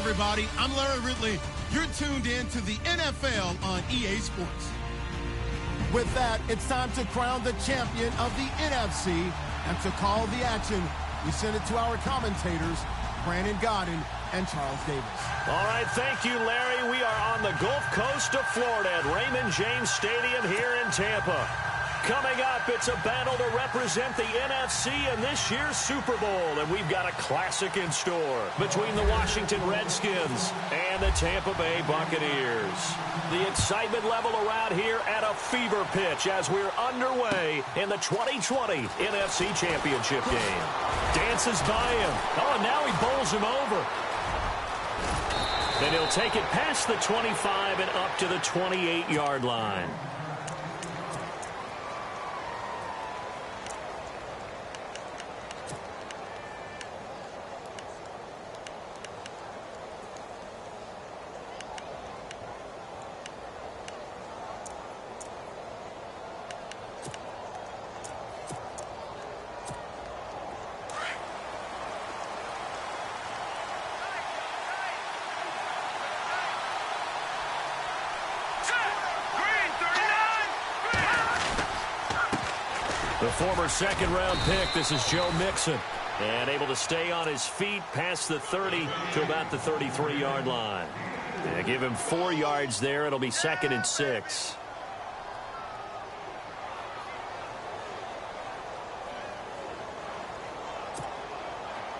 everybody. I'm Larry Ridley. You're tuned in to the NFL on EA Sports. With that, it's time to crown the champion of the NFC. And to call the action, we send it to our commentators, Brandon Godden and Charles Davis. All right, thank you, Larry. We are on the Gulf Coast of Florida at Raymond James Stadium here in Tampa. Coming up, it's a battle to represent the NFC in this year's Super Bowl, and we've got a classic in store between the Washington Redskins and the Tampa Bay Buccaneers. The excitement level around here at a fever pitch as we're underway in the 2020 NFC Championship game. Dances by him. Oh, and now he bowls him over. Then he'll take it past the 25 and up to the 28-yard line. The former second-round pick, this is Joe Mixon. And able to stay on his feet past the 30 to about the 33-yard line. And give him 4 yards there. It'll be 2nd and 6.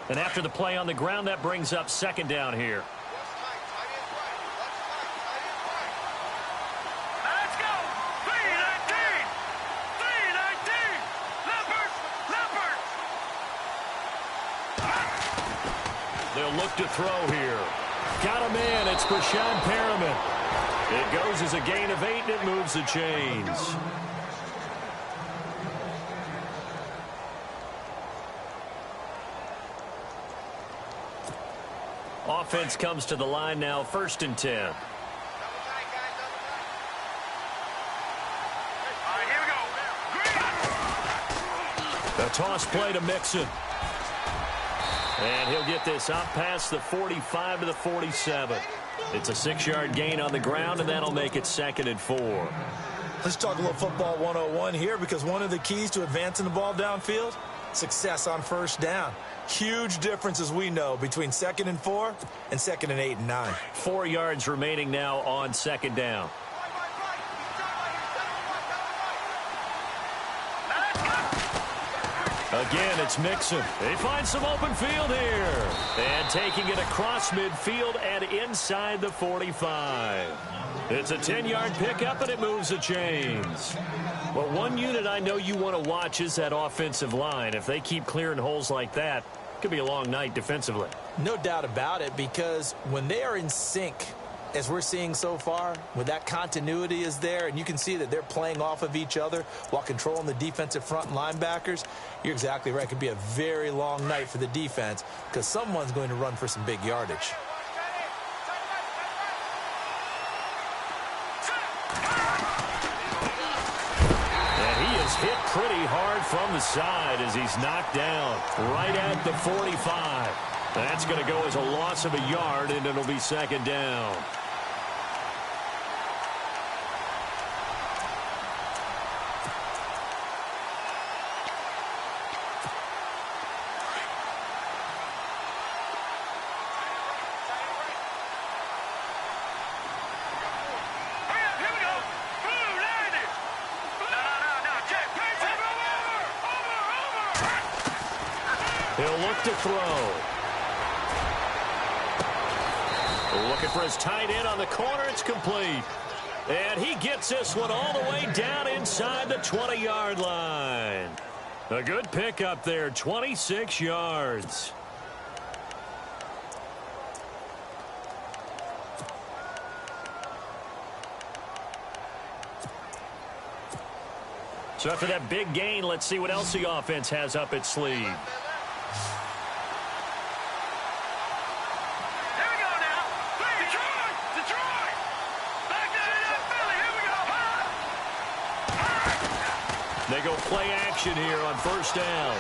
And after the play on the ground, that brings up 2nd down here. They'll look to throw here. Got a man. It's Brashad Perriman. It goes as a gain of 8, and it moves the chains. Offense comes to the line now, 1st and 10. A toss play to Mixon. And he'll get this up past the 45 to the 47. It's a 6-yard gain on the ground, and that'll make it 2nd and 4. Let's talk a little football 101 here, because one of the keys to advancing the ball downfield, success on 1st down. Huge difference, as we know, between 2nd and 4 and 2nd and 8 and 9. 4 yards remaining now on 2nd down. Again, it's Mixon. They find some open field here. And taking it across midfield and inside the 45. It's a 10-yard pickup, and it moves the chains. Well, one unit I know you want to watch is that offensive line. If they keep clearing holes like that, it could be a long night defensively. No doubt about it, because when they are in sync, as we're seeing so far, when that continuity is there, and you can see that they're playing off of each other while controlling the defensive front and linebackers, you're exactly right. It could be a very long night for the defense, because someone's going to run for some big yardage. And he is hit pretty hard from the side as he's knocked down right at the 45. That's going to go as a loss of a yard, and it'll be 2nd down. He'll look to throw. Looking for his tight end on the corner. It's complete. And he gets this one all the way down inside the 20-yard line. A good pickup there, 26 yards. So after that big gain, let's see what else the offense has up its sleeve. They go play action here on 1st down.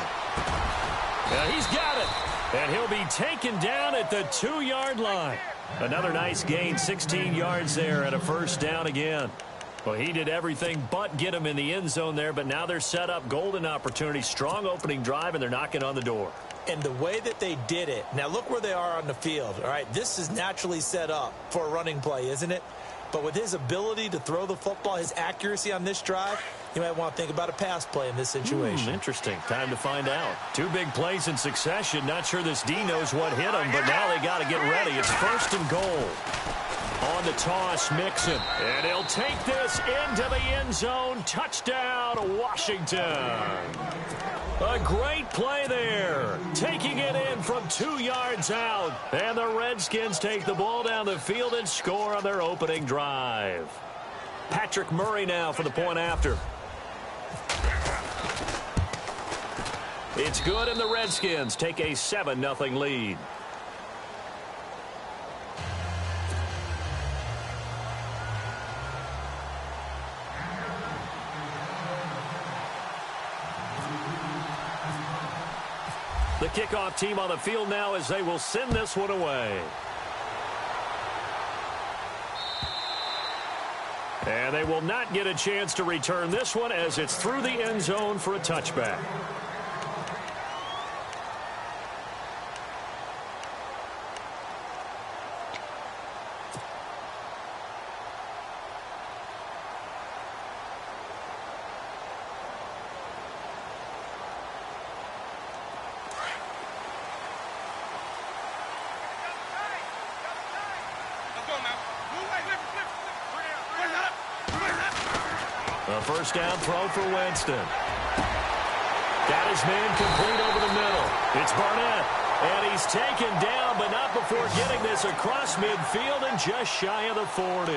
He's got it. And he'll be taken down at the 2-yard line. Another nice gain, 16 yards there and a first down again. Well, he did everything but get him in the end zone there, but now they're set up. Golden opportunity, strong opening drive, and they're knocking on the door. And the way that they did it, now look where they are on the field. All right, this is naturally set up for a running play, isn't it? But with his ability to throw the football, his accuracy on this drive, you might want to think about a pass play in this situation. Interesting. Time to find out. 2 big plays in succession. Not sure this D knows what hit him, but now they got to get ready. It's 1st and goal. On the toss, Mixon. And he'll take this into the end zone. Touchdown, Washington. A great play there. Taking it in from 2 yards out. And the Redskins take the ball down the field and score on their opening drive. Patrick Murray now for the point after. It's good, and the Redskins take a 7-0 lead. The kickoff team on the field now as they will send this one away. And they will not get a chance to return this one as it's through the end zone for a touchback. A first down throw for Winston. Got his man complete over the middle. It's Barnett. And he's taken down, but not before getting this across midfield and just shy of the 40.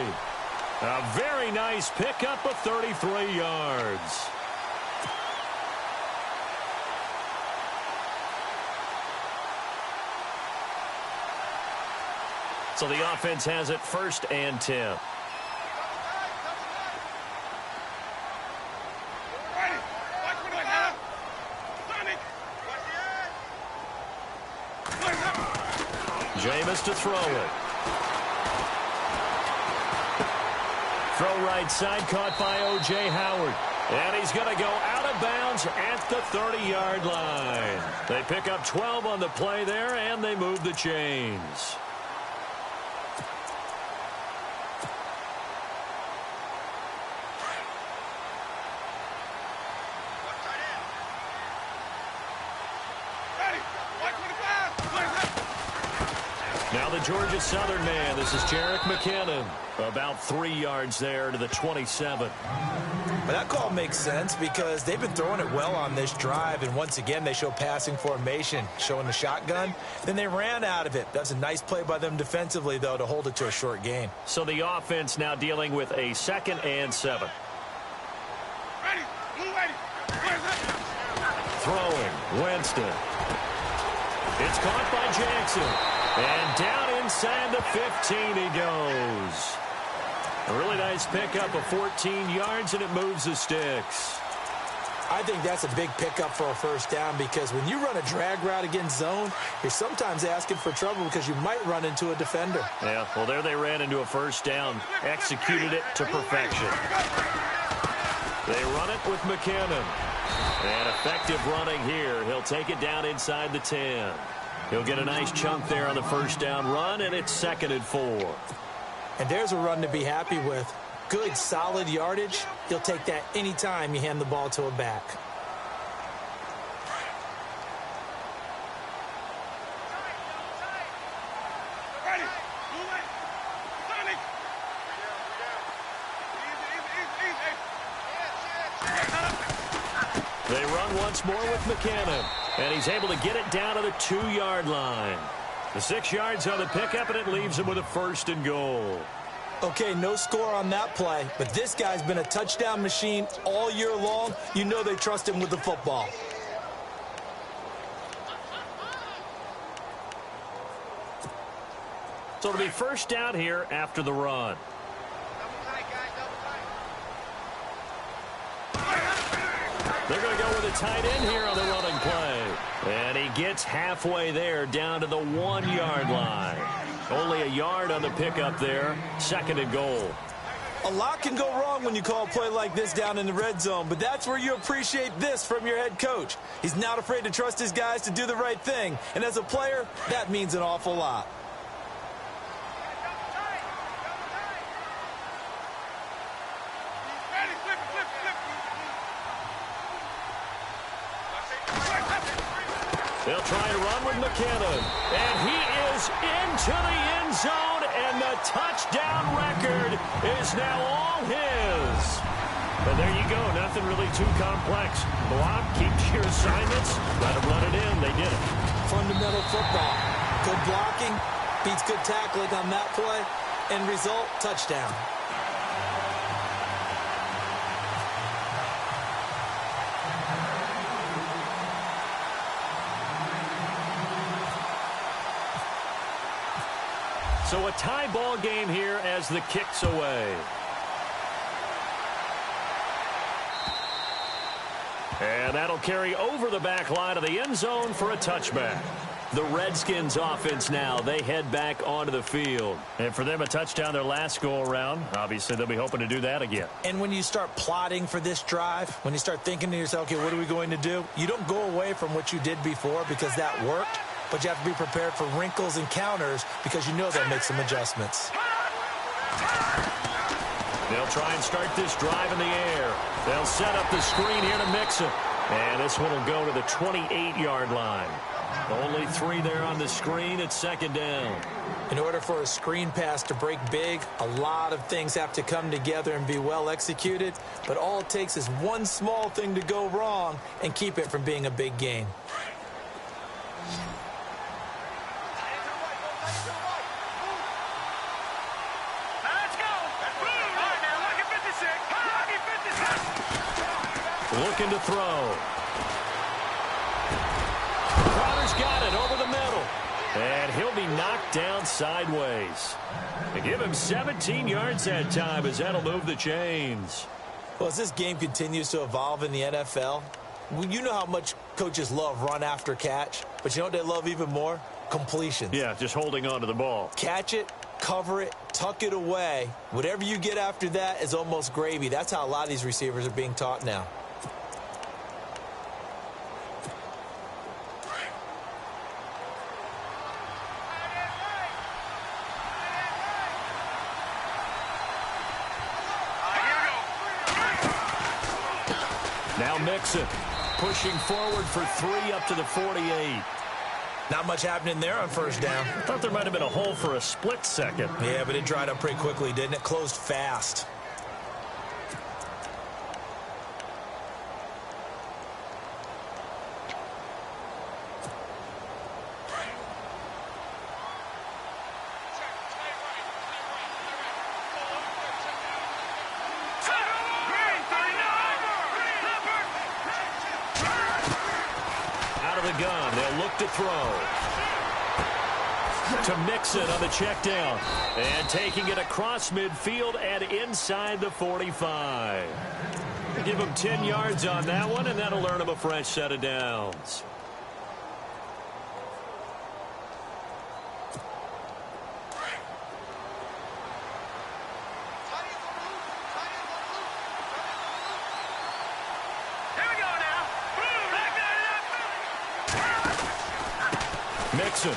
A very nice pickup of 33 yards. So the offense has it 1st and 10. Jameis to throw it. Throw right side, caught by O.J. Howard. And he's going to go out of bounds at the 30-yard line. They pick up 12 on the play there, and they move the chains. Now the Georgia Southern man. This is Jerick McKinnon. About 3 yards there to the 27. But that call makes sense because they've been throwing it well on this drive. And once again, they show passing formation, showing the shotgun. Then they ran out of it. That's a nice play by them defensively, though, to hold it to a short gain. So the offense now dealing with a 2nd and 7. Throwing, Winston. It's caught by Jackson. And down inside the 15 he goes. A really nice pickup of 14 yards, and it moves the sticks. I think that's a big pickup for a first down because when you run a drag route against zone, you're sometimes asking for trouble because you might run into a defender. Yeah, well, there they ran into a first down, executed it to perfection. They run it with McKinnon. And effective running here. He'll take it down inside the 10. He'll get a nice chunk there on the first down run, and it's 2nd and 4. And there's a run to be happy with. Good, solid yardage. He'll take that anytime you hand the ball to a back. They run once more with McKinnon, and he's able to get it down to the 2-yard line. The 6 yards on the pickup, and it leaves him with a 1st and goal. Okay, no score on that play, but this guy's been a touchdown machine all year long. You know they trust him with the football. So it'll be first down here after the run. They're going to go with a tight end here on the running play. And he gets halfway there, down to the 1-yard line. Only a yard on the pickup there. 2nd and goal. A lot can go wrong when you call a play like this down in the red zone, but that's where you appreciate this from your head coach. He's not afraid to trust his guys to do the right thing, and as a player, that means an awful lot. They'll try to run with McKinnon, and he is into the end zone, and the touchdown record is now all his. And there you go, nothing really too complex. Block, keep to your assignments, let them run it in. They did it. Fundamental football. Good blocking beats good tackling on that play. End result, touchdown. So a tie ball game here as the kick's away. And that'll carry over the back line of the end zone for a touchback. The Redskins offense now, they head back onto the field. And for them, a touchdown their last go-around. Obviously, they'll be hoping to do that again. And when you start plotting for this drive, when you start thinking to yourself, okay, what are we going to do? You don't go away from what you did before because that worked. But you have to be prepared for wrinkles and counters because you know they'll make some adjustments. They'll try and start this drive in the air. They'll set up the screen here to mix it. And this one will go to the 28-yard line. Only 3 there on the screen at 2nd down. In order for a screen pass to break big, a lot of things have to come together and be well executed. But all it takes is one small thing to go wrong and keep it from being a big gain. Looking to throw. Crowder's got it over the middle. And he'll be knocked down sideways. They give him 17 yards that time as that'll move the chains. Well, as this game continues to evolve in the NFL, you know how much coaches love run after catch, but you know what they love even more? Completions. Yeah, just holding on to the ball. Catch it, cover it, tuck it away. Whatever you get after that is almost gravy. That's how a lot of these receivers are being taught now. Now Mixon pushing forward for 3 up to the 48. Not much happening there on first down. I thought there might have been a hole for a split second. Yeah, but it dried up pretty quickly, didn't it? Closed fast. Gun. They'll look to throw. To Mixon on the check down. And taking it across midfield and inside the 45. Give him 10 yards on that one, and that'll earn him a fresh set of downs. Mixon.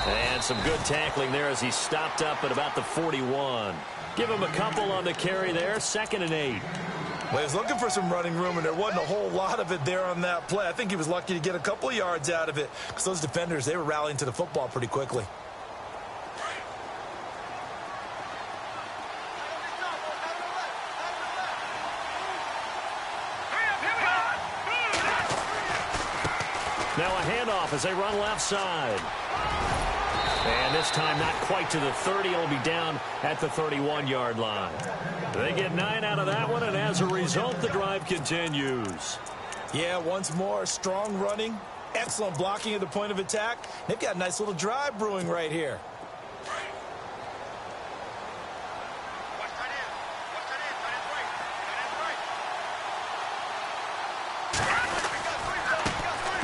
And some good tackling there as he stopped up at about the 41. Give him a couple on the carry there. 2nd and 8. Well, he was looking for some running room, and there wasn't a whole lot of it there on that play. I think he was lucky to get a couple of yards out of it because those defenders, they were rallying to the football pretty quickly. Now a handoff as they run left side. And this time not quite to the 30. It'll be down at the 31-yard line. They get 9 out of that one, and as a result, the drive continues. Yeah, once more, strong running, excellent blocking at the point of attack. They've got a nice little drive brewing right here.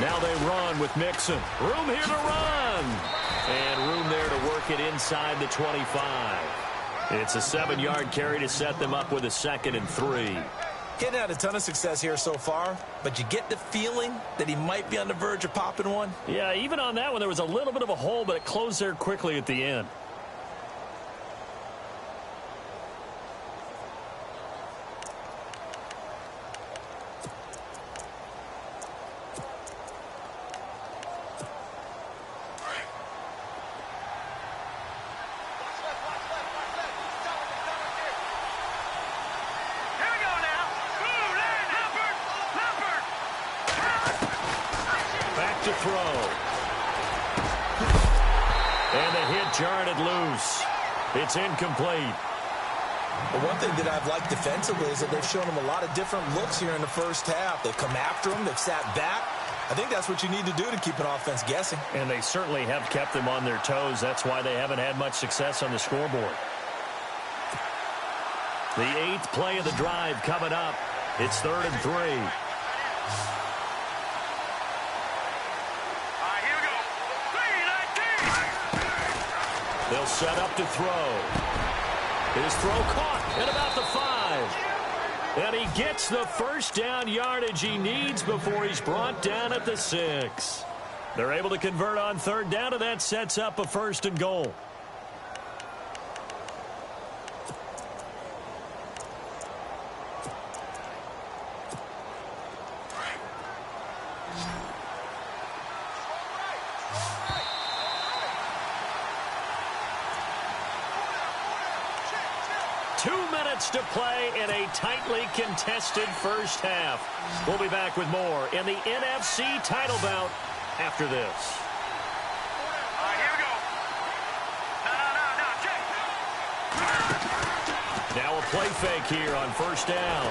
Now they run with Mixon. Room here to run. And room there to work it inside the 25. It's a 7-yard carry to set them up with a 2nd and 3. Getting had a ton of success here so far, but you get the feeling that he might be on the verge of popping one. Yeah, even on that one, there was a little bit of a hole, but it closed there quickly at the end. To throw. And the hit jarred it loose. It's incomplete. But one thing that I've liked defensively is that they've shown him a lot of different looks here in the first half. They've come after him. They've sat back. I think that's what you need to do to keep an offense guessing. And they certainly have kept them on their toes. That's why they haven't had much success on the scoreboard. The 8th play of the drive coming up. It's 3rd and 3. They'll set up to throw. His throw caught at about the 5. And he gets the first down yardage he needs before he's brought down at the 6. They're able to convert on 3rd down, and that sets up a 1st and goal. To play in a tightly contested first half. We'll be back with more in the NFC title bout after this. All right, here we go. No, check. Now a play fake here on 1st down.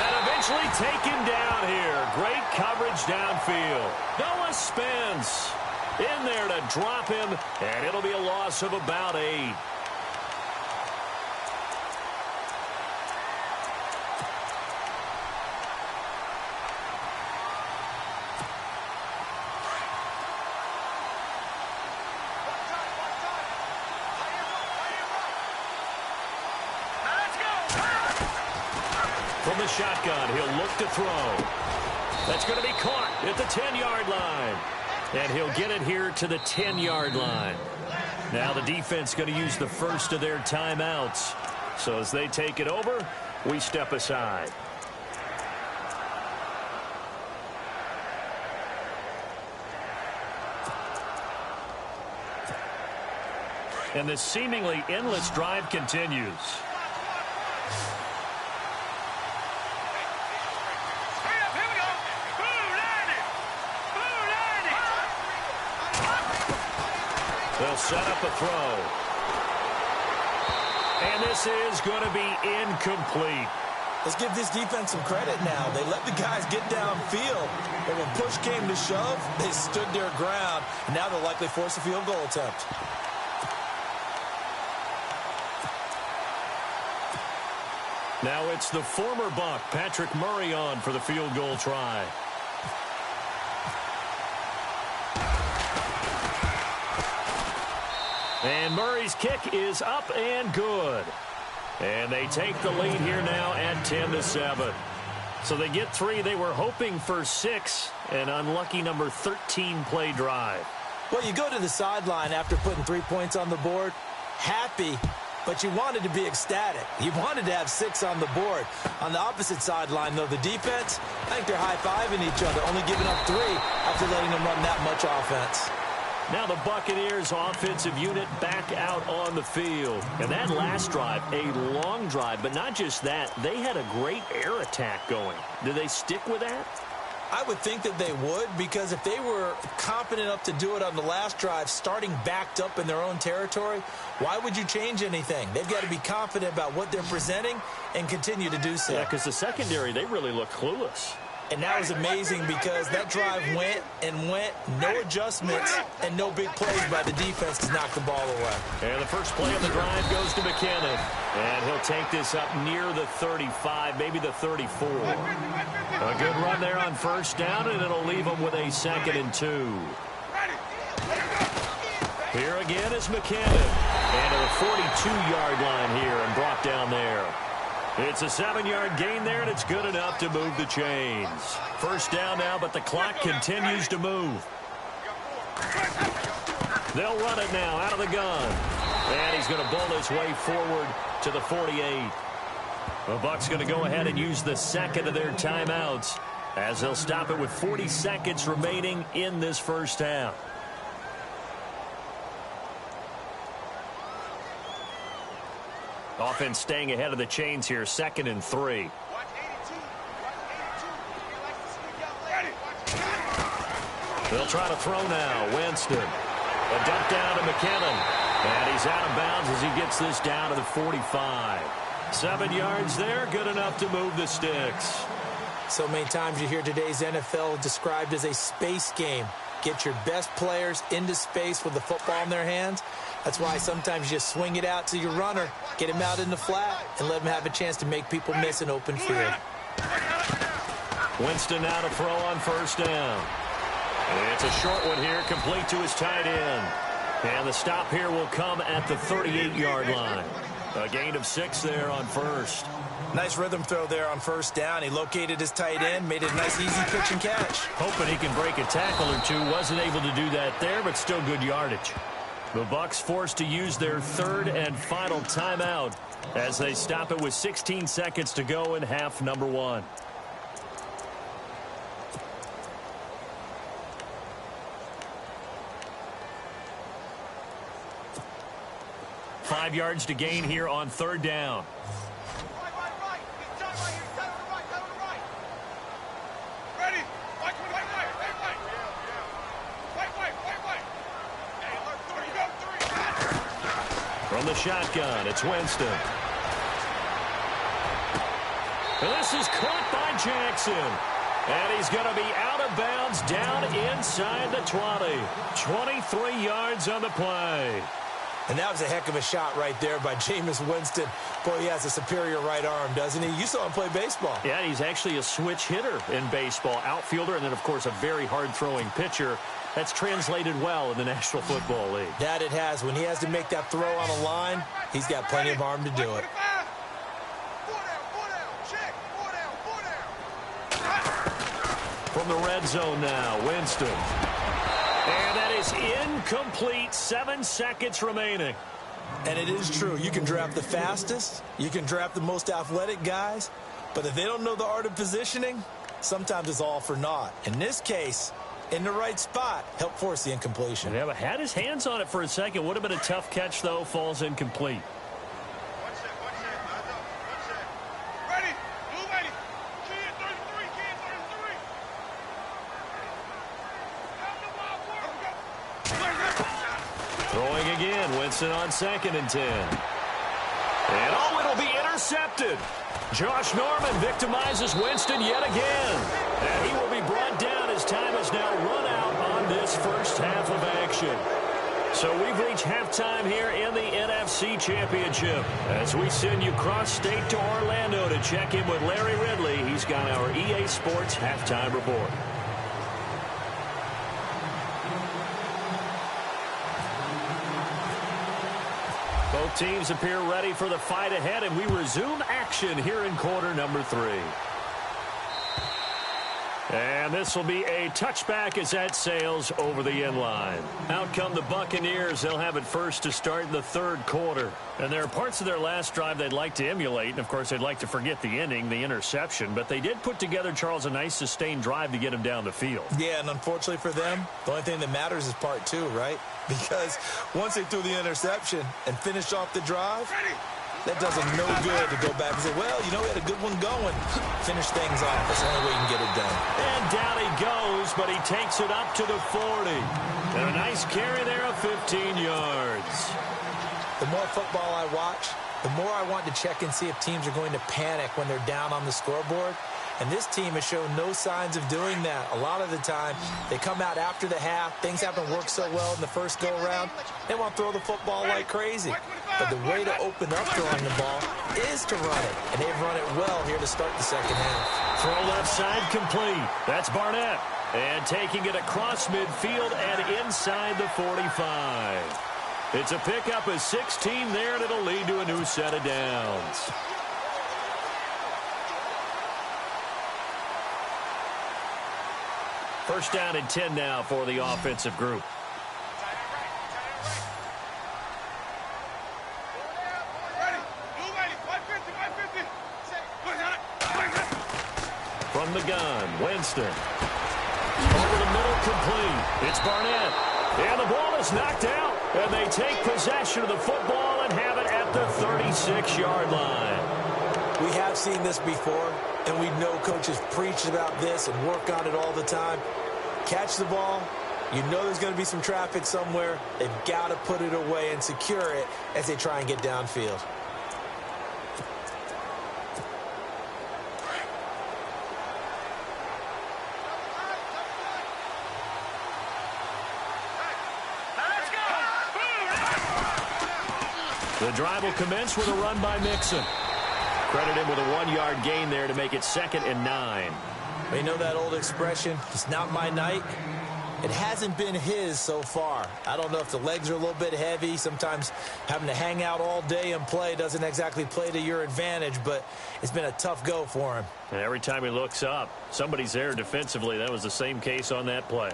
And eventually taken down here. Great coverage downfield. Noah Spence in there to drop him, and it'll be a loss of about 8. From the shotgun, he'll look to throw. That's going to be caught at the 10-yard line. And he'll get it here to the 10-yard line. Now the defense going to use the first of their timeouts. So as they take it over, we step aside. And the seemingly endless drive continues. They'll set up a throw. And this is going to be incomplete. Let's give this defense some credit now. They let the guys get downfield. But when push came to shove, they stood their ground. And now they'll likely force a field goal attempt. Now it's the former Buck, Patrick Murray, on for the field goal try. And Murray's kick is up and good. And they take the lead here now at 10-7. So they get 3. They were hoping for 6. An unlucky number 13 play drive. Well, you go to the sideline after putting 3 points on the board, happy, but you wanted to be ecstatic. You wanted to have 6 on the board. On the opposite sideline, though, the defense, I think they're high-fiving each other, only giving up 3 after letting them run that much offense. Now the Buccaneers offensive unit back out on the field. And that last drive, a long drive, but not just that, they had a great air attack going. Do they stick with that? I would think that they would, because if they were confident enough to do it on the last drive, starting backed up in their own territory, why would you change anything? They've got to be confident about what they're presenting and continue to do so. Yeah, because the secondary, they really look clueless. And that was amazing because that drive went and went, no adjustments, and no big plays by the defense to knock the ball away. And the first play of the drive goes to McKinnon. And he'll take this up near the 35, maybe the 34. A good run there on first down, and it'll leave them with a 2nd and 2. Here again is McKinnon. And to the 42-yard line here and brought down there. It's a 7-yard gain there, and it's good enough to move the chains. First down now, but the clock continues to move. They'll run it now out of the gun. And he's going to bowl his way forward to the 48. The Bucs going to go ahead and use the second of their timeouts as they'll stop it with 40 seconds remaining in this first half. Offense staying ahead of the chains here, 2nd and 3. They'll try to throw now. Winston. A dump down to McKinnon. And he's out of bounds as he gets this down to the 45. 7 yards there, good enough to move the sticks. So many times you hear today's NFL described as a space game. Get your best players into space with the football in their hands. That's why sometimes you just swing it out to your runner, get him out in the flat, and let him have a chance to make people miss an open field. Winston now to throw on first down. It's a short one here, complete to his tight end. And the stop here will come at the 38-yard line. A gain of 6 there on first. Nice rhythm throw there on first down. He located his tight end, made it a nice, easy pitch and catch. Hoping he can break a tackle or two. Wasn't able to do that there, but still good yardage. The Bucs forced to use their 3rd and final timeout as they stop it with 16 seconds to go in half number 1. Five yards to gain here on 3rd down. From the shotgun, it's Winston. And this is caught by Jackson. And he's going to be out of bounds down inside the 20. 23 yards on the play. And that was a heck of a shot right there by Jameis Winston. Boy, he has a superior right arm, doesn't he? You saw him play baseball. Yeah, he's actually a switch hitter in baseball. Outfielder, and then, of course, a very hard-throwing pitcher. That's translated well in the National Football League. That it has. When he has to make that throw on a line, he's got plenty of arm to do it. From the red zone now, Winston. And that is incomplete. 7 seconds remaining. And it is true. You can draft the fastest. You can draft the most athletic guys. But if they don't know the art of positioning, sometimes it's all for naught. In this case, in the right spot, help force the incompletion. Yeah, but had his hands on it for a second. Would have been a tough catch, though. Falls incomplete. Throwing again, Winston on 2nd and 10. And oh, it'll be intercepted. Josh Norman victimizes Winston yet again. And he will be brought down as time has now run out on this first half of action. So we've reached halftime here in the NFC Championship as we send you cross-state to Orlando to check in with Larry Ridley. He's got our EA Sports halftime report. Both teams appear ready for the fight ahead, and we resume action here in quarter number 3. And this will be a touchback as that sails over the end line. Out come the Buccaneers. They'll have it first to start in the 3rd quarter. And there are parts of their last drive they'd like to emulate. And, of course, they'd like to forget the ending, the interception. But they did put together, Charles, a nice sustained drive to get him down the field. Yeah, and unfortunately for them, the only thing that matters is part 2, right? Because once they threw the interception and finished off the drive, that does them no good to go back and say, well, you know, we had a good one going. Finish things off. That's the only way you can get it done. And down he goes, but he takes it up to the 40. And a nice carry there of 15 yards. The more football I watch, the more I want to check and see if teams are going to panic when they're down on the scoreboard. And this team has shown no signs of doing that. A lot of the time, they come out after the half. Things haven't worked so well in the first go-around. They want to throw the football like crazy. But the way to open up throwing the ball is to run it. And they've run it well here to start the second half. Throw left side complete. That's Barnett. And taking it across midfield and inside the 45. It's a pickup of 16 there, and it'll lead to a new set of downs. First down and 10 now for the offensive group. From the gun, Winston. Over the middle, complete. It's Barnett. And the ball is knocked out. And they take possession of the football and have it at the 36-yard line. We have seen this before, and we know coaches preach about this and work on it all the time. Catch the ball. You know there's going to be some traffic somewhere. They've got to put it away and secure it as they try and get downfield. The drive will commence with a run by Mixon. Credit him with a 1-yard gain there to make it 2nd and 9. You know that old expression, it's not my night? It hasn't been his so far. I don't know if the legs are a little bit heavy. Sometimes having to hang out all day and play doesn't exactly play to your advantage, but it's been a tough go for him. And every time he looks up, somebody's there defensively. That was the same case on that play.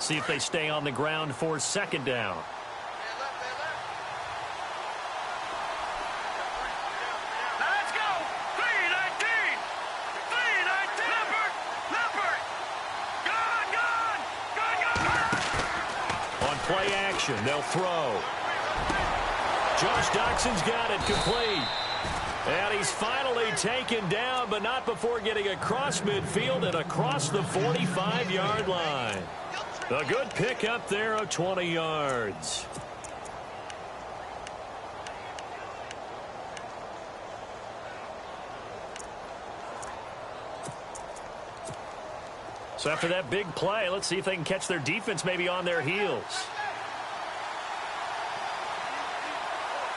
See if they stay on the ground for 2nd down. Let's go! 319! 319! Leopard! Gone! On play action, they'll throw. Josh Doxson's got it complete. And he's finally taken down, but not before getting across midfield and across the 45-yard line. A good pickup there of 20 yards. So after that big play, let's see if they can catch their defense maybe on their heels.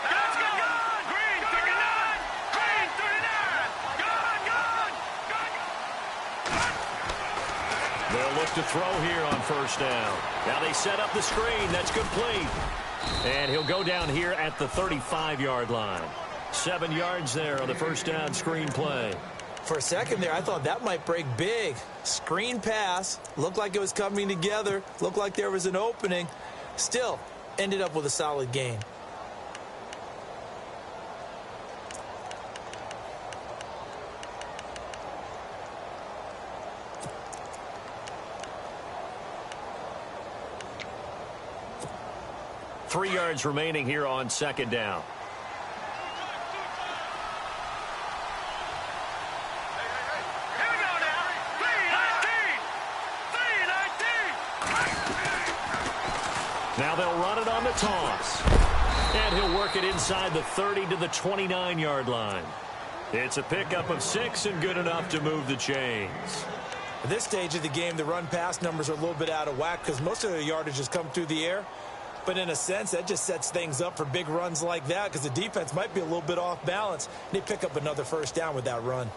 Let's go! Green 39! Green 39! Gone! They'll look to throw here on 1st down. Now they set up the screen. That's complete. And he'll go down here at the 35-yard line. 7 yards there on the 1st down screen play. For a second there, I thought that might break big. Screen pass. Looked like it was coming together. Looked like there was an opening. Still, ended up with a solid gain. Three yards remaining here on 2nd down. Here we go now! 319! 319! Now they'll run it on the toss. And he'll work it inside the 30 to the 29-yard line. It's a pickup of 6 and good enough to move the chains. At this stage of the game, the run-pass numbers are a little bit out of whack because most of the yardage has come through the air. But in a sense, that just sets things up for big runs like that because the defense might be a little bit off balance. They pick up another 1st down with that run.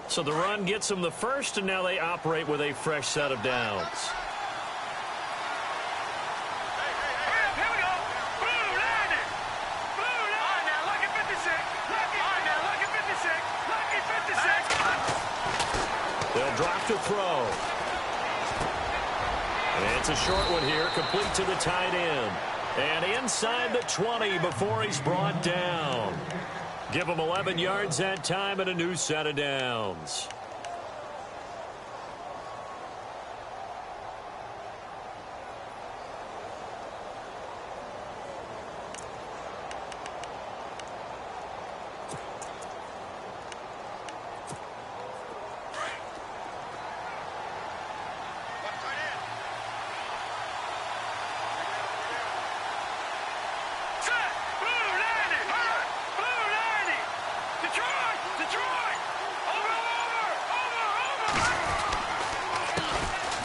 So the run gets them the 1st, and now they operate with a fresh set of downs. Here we go! Blue landed! Blue landed! Now lucky 56! Lucky 56! Lucky 56! They'll drop to throw. And it's a short one here, complete to the tight end. And inside the 20 before he's brought down. Give him 11 yards that time and a new set of downs.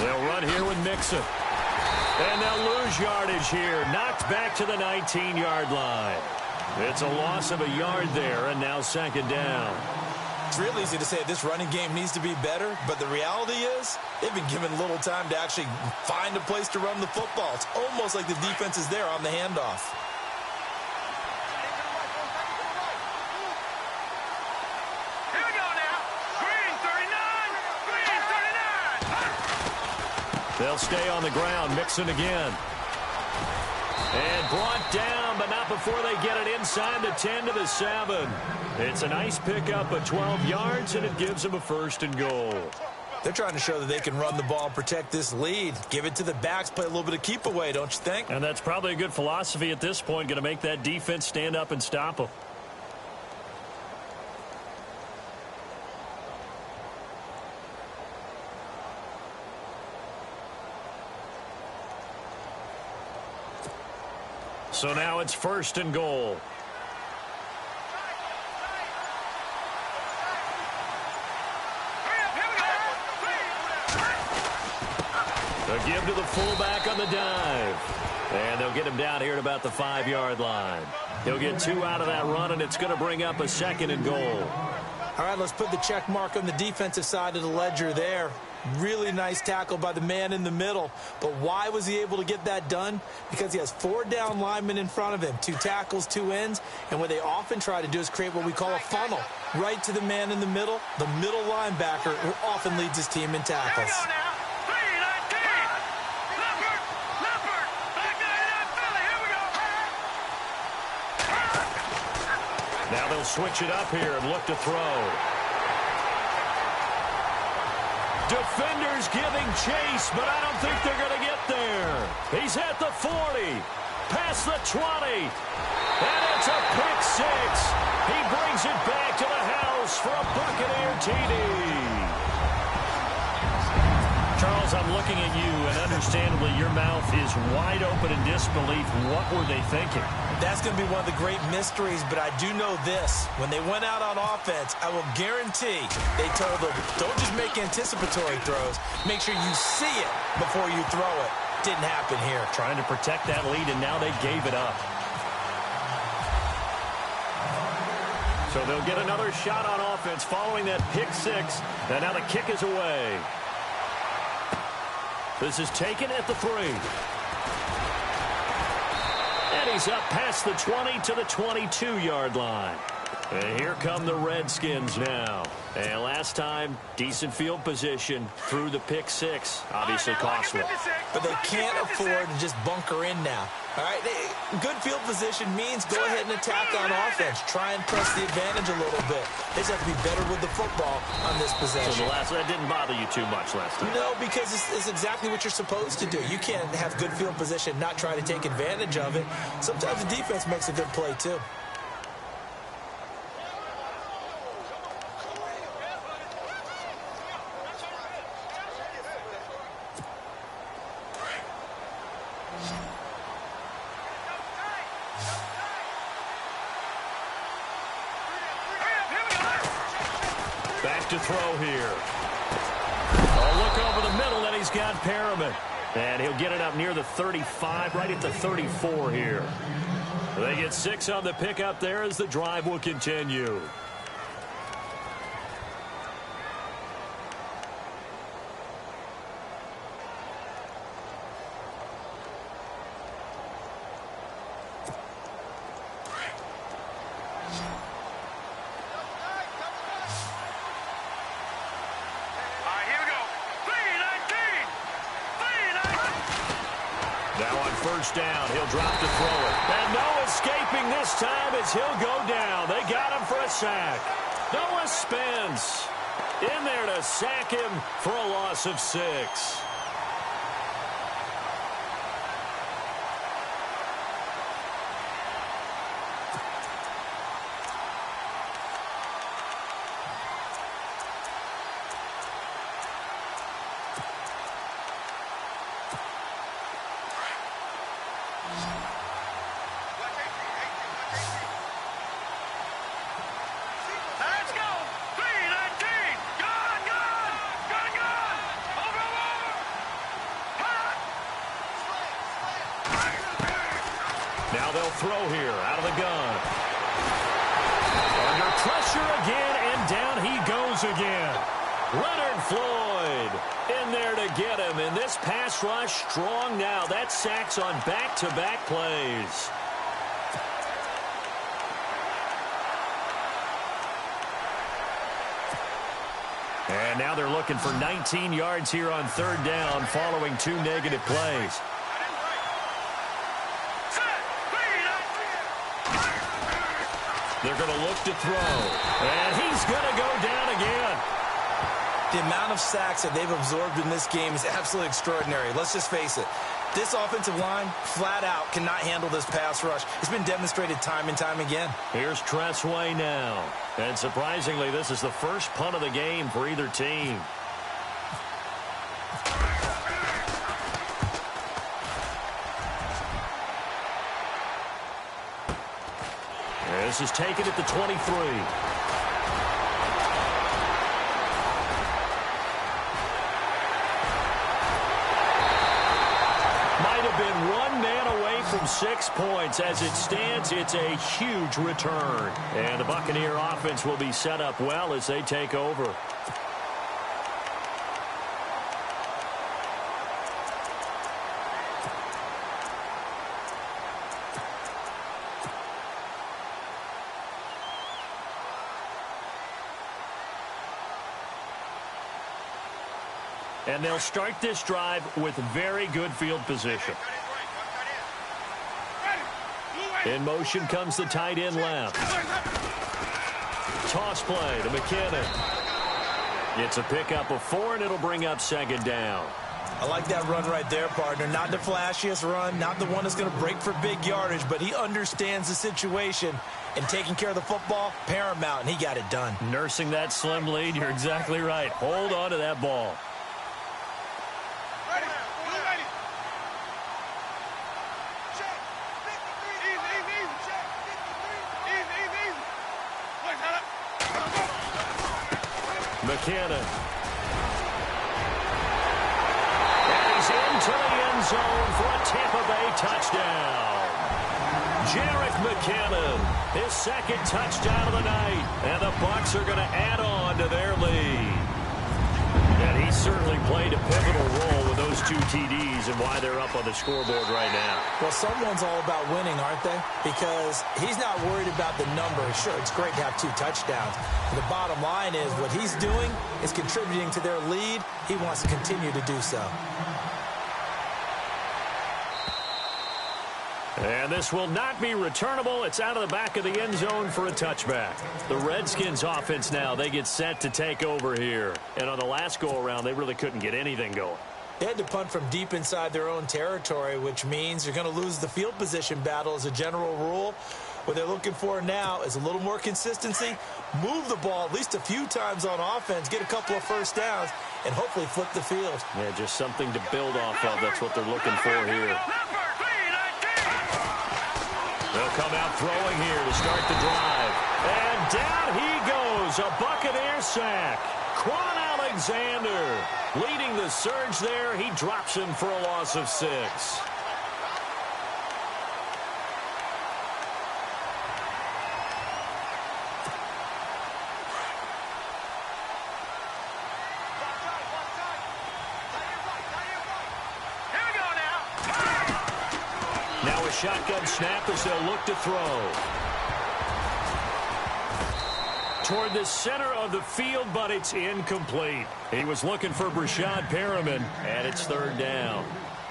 They'll run here with Mixon. And they'll lose yardage here. Knocked back to the 19-yard line. It's a loss of a yard there, and now second down. It's real easy to say this running game needs to be better, but the reality is they've been given little time to actually find a place to run the football. It's almost like the defense is there on the handoff. Here we go now. Green 39. They'll stay on the ground. Mixon again. And brought down, but not before they get it inside the 10 to the 7. It's a nice pickup of 12 yards, and it gives them a 1st and goal. They're trying to show that they can run the ball, protect this lead. Give it to the backs, play a little bit of keep away, don't you think? And that's probably a good philosophy at this point, going to make that defense stand up and stop them. So now it's 1st and goal. They'll give to the fullback on the dive. And they'll get him down here at about the 5-yard line. He'll get 2 out of that run, and it's going to bring up a 2nd and goal. All right, let's put the check mark on the defensive side of the ledger there. Really nice tackle by the man in the middle. But why was he able to get that done? Because he has 4 down linemen in front of him, 2 tackles, 2 ends. And what they often try to do is create what we call a funnel. Right to the man in the middle linebacker, who often leads his team in tackles. Here we go now. 319. Leopard. Back to that Philly. Here we go. Now they'll switch it up here and look to throw. Defenders giving chase, but I don't think they're going to get there. He's at the 40, past the 20, and it's a pick 6. He brings it back to the house for a Buccaneer TD. Charles, I'm looking at you, and understandably your mouth is wide open in disbelief. What were they thinking? That's going to be one of the great mysteries, but I do know this. When they went out on offense, I will guarantee they told them, don't just make anticipatory throws. Make sure you see it before you throw it. Didn't happen here. Trying to protect that lead, and now they gave it up. So they'll get another shot on offense following that pick 6, and now the kick is away. This is taken at the 3. And he's up past the 20 to the 22-yard line. And here come the Redskins now. And last time, decent field position through the pick 6. Obviously costly. But they can't afford to just bunker in now. All right, good field position means go ahead and attack on offense. Try and press the advantage a little bit. They just have to be better with the football on this possession. So that didn't bother you too much last time? No, because it's exactly what you're supposed to do. You can't have good field position, not try to take advantage of it. Sometimes the defense makes a good play, too. Back to throw here. Oh, look over the middle, and he's got Perriman. And he'll get it up near the 35, right at the 34 here. They get 6 on the pickup there as the drive will continue. Down. He'll drop to throw it. And no escaping this time as he'll go down. They got him for a sack. Noah Spence in there to sack him for a loss of 6. Let's go. 319. Gone. Over. throw here out of the gun. Under pressure again, and down he goes again. Leonard Floyd in there to get him. And this pass rush strong now. That's sacks on back-to-back plays. And now they're looking for 19 yards here on third down following 2 negative plays. They're going to look to throw. And he's going to go down again. The amount of sacks that they've absorbed in this game is absolutely extraordinary. Let's just face it. This offensive line, flat out, cannot handle this pass rush. It's been demonstrated time and time again. Here's Tressway now. And surprisingly, this is the first punt of the game for either team. This is taken at the 23. Been 1 man away from 6 points. As it stands, it's a huge return. And the Buccaneer offense will be set up well as they take over. And they'll start this drive with very good field position. In motion comes the tight end left. Toss play to McKinnon. It's a pickup of 4, and it'll bring up second down. I like that run right there, partner. Not the flashiest run, not the one that's going to break for big yardage, but he understands the situation, and taking care of the football, paramount, and he got it done. Nursing that slim lead, you're exactly right. Hold on to that ball. McKinnon. And he's into the end zone for a Tampa Bay touchdown. Jerick McKinnon, his second touchdown of the night. And the Bucs are going to add on to their lead. And he certainly played a pivotal role with those 2 TDs and why they're up on the scoreboard right now. Well, someone's all about winning, aren't they? Because he's not worried about the number. Sure, it's great to have 2 touchdowns. But the bottom line is what he's doing is contributing to their lead. He wants to continue to do so. And this will not be returnable. It's out of the back of the end zone for a touchback. The Redskins offense now, they get set to take over here. And on the last go-around, they really couldn't get anything going. They had to punt from deep inside their own territory, which means you're going to lose the field position battle as a general rule. What they're looking for now is a little more consistency, move the ball at least a few times on offense, get a couple of first downs, and hopefully flip the field. Yeah, just something to build off of. That's what they're looking for here. They'll come out throwing here to start the drive. And down he goes, a Buccaneer sack. Quan Alexander leading the surge there. He drops him for a loss of 6. Now a shotgun snap as they'll look to throw. Toward the center of the field, but it's incomplete. He was looking for Brashad Perriman, and it's third down.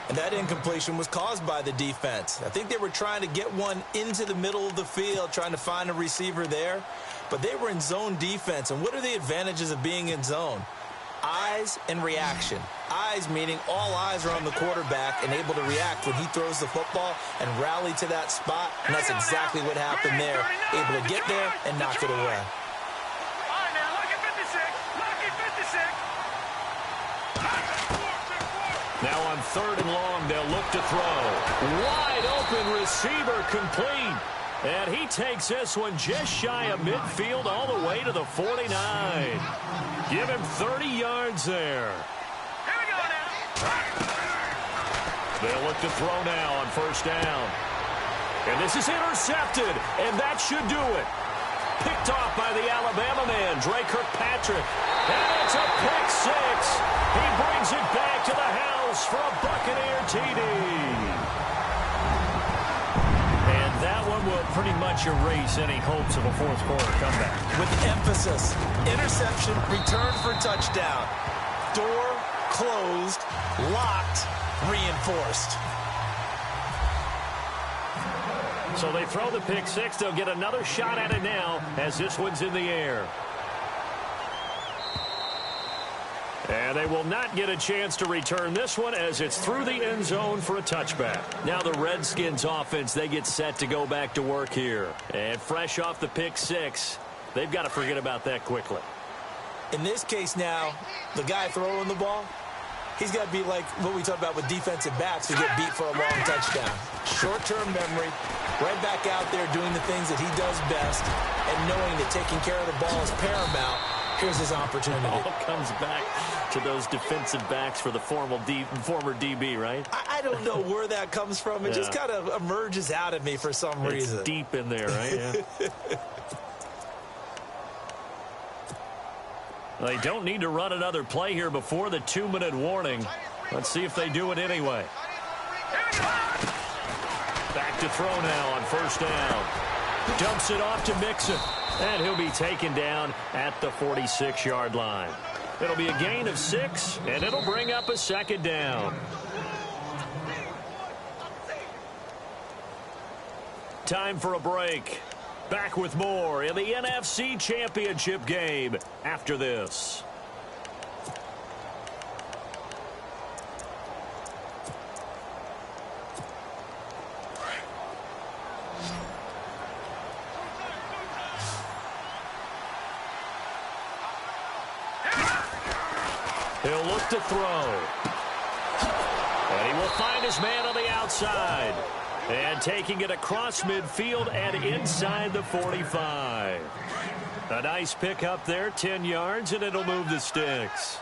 And that incompletion was caused by the defense. I think they were trying to get one into the middle of the field, trying to find a receiver there. But they were in zone defense. And what are the advantages of being in zone? Eyes and reaction. Eyes meaning all eyes are on the quarterback and able to react when he throws the football and rally to that spot. And that's exactly what happened there. Able to get there and knock it away. Now on third and long, they'll look to throw. Wide open receiver complete. And he takes this one just shy of midfield all the way to the 49. Give him 30 yards there. Here we go now. They'll look to throw now on first down. And this is intercepted, and that should do it. Picked off by the Alabama man, Dre Kirkpatrick. And it's a pick six. He brings it back to the house for a Buccaneer TD. And that one will pretty much erase any hopes of a fourth quarter comeback. With emphasis, interception, return for touchdown. Door closed, locked, reinforced. So they throw the pick six. They'll get another shot at it now as this one's in the air. And they will not get a chance to return this one as it's through the end zone for a touchback. Now the Redskins offense, they get set to go back to work here. And fresh off the pick six, they've got to forget about that quickly. In this case now, the guy throwing the ball, he's got to be like what we talked about with defensive backs who get beat for a long touchdown. Short-term memory, right back out there doing the things that he does best, and knowing that taking care of the ball is paramount. Here's his opportunity. It all comes back to those defensive backs for the former DB, right? I don't know where that comes from. It just kind of emerges out of me for some reason. It's deep in there, right? Yeah. They don't need to run another play here before the 2-minute warning. Let's see if they do it anyway. Back to throw now on first down. Dumps it off to Mixon. And he'll be taken down at the 46-yard line. It'll be a gain of 6, and it'll bring up a second down. Time for a break. Back with more in the NFC Championship game after this. He'll look to throw. And he will find his man on the outside. And taking it across midfield and inside the 45. A nice pick up there, 10 yards, and it'll move the sticks.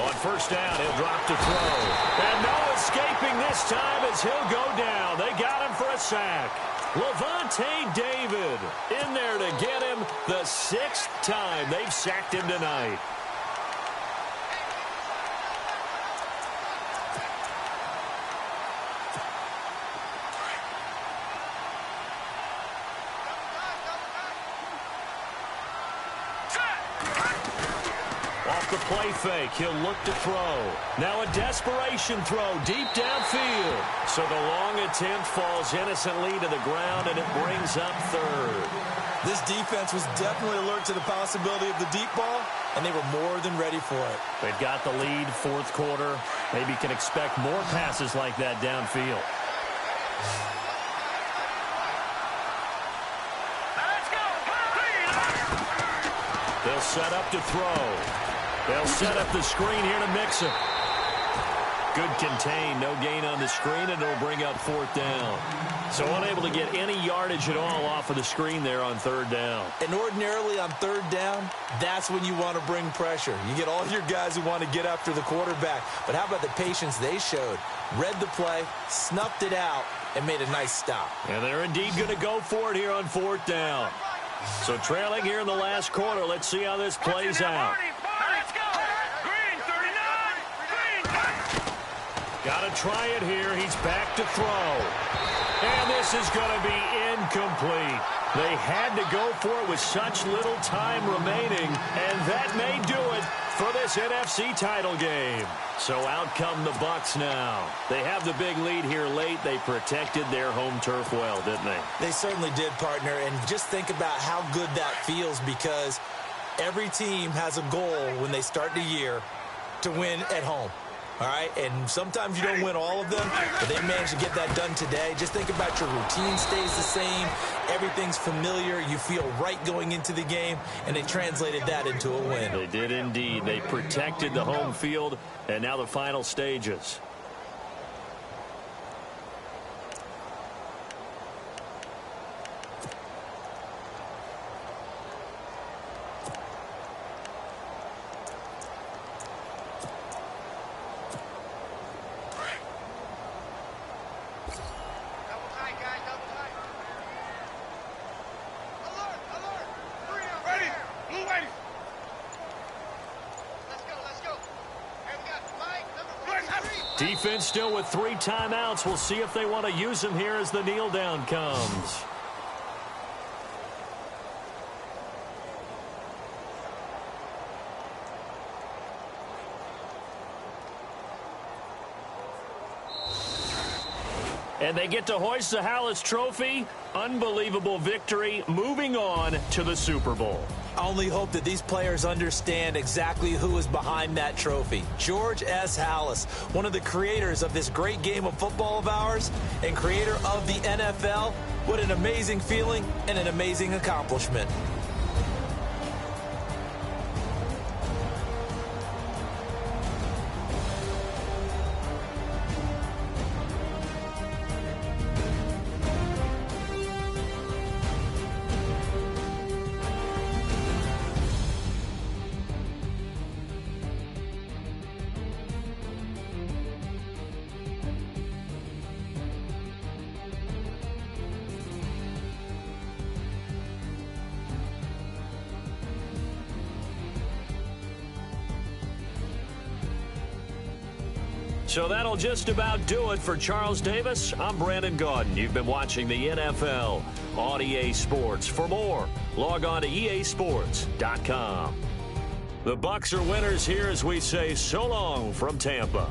On first down, he'll drop to throw. And no escaping this time as he'll go down. They got him for a sack. Levante David in there to get him the 6th time they've sacked him tonight. The play fake. He'll look to throw. Now a desperation throw deep downfield. So the long attempt falls innocently to the ground, and it brings up third. This defense was definitely alert to the possibility of the deep ball, and they were more than ready for it. They've got the lead, fourth quarter. Maybe can expect more passes like that downfield. They'll set up to throw. They'll set up the screen here to Mixon. Good contain, no gain on the screen, and it'll bring up fourth down. So unable to get any yardage at all off of the screen there on third down. And ordinarily on third down, that's when you want to bring pressure. You get all your guys who want to get after the quarterback. But how about the patience they showed? Read the play, snuffed it out, and made a nice stop. And they're indeed going to go for it here on fourth down. So trailing here in the last quarter, let's see how this plays out. Got to try it here. He's back to throw. And this is going to be incomplete. They had to go for it with such little time remaining, and that may do it for this NFC title game. So out come the Bucs now. They have the big lead here late. They protected their home turf well, didn't they? They certainly did, partner. And just think about how good that feels, because every team has a goal when they start the year to win at home. All right, and sometimes you don't win all of them, but they managed to get that done today. Just think about your routine stays the same. Everything's familiar. You feel right going into the game, and they translated that into a win. They did indeed. They protected the home field, and now the final stages. Defense still with 3 timeouts. We'll see if they want to use them here as the kneel down comes. And they get to hoist the Hallis Trophy. Unbelievable victory. Moving on to the Super Bowl. I only hope that these players understand exactly who is behind that trophy. George S. Hallis, one of the creators of this great game of football of ours and creator of the NFL. What an amazing feeling and an amazing accomplishment. So that'll just about do it for Charles Davis. I'm Brandon Gaudin. You've been watching the NFL on EA Sports. For more, log on to easports.com. The Bucs are winners here as we say so long from Tampa.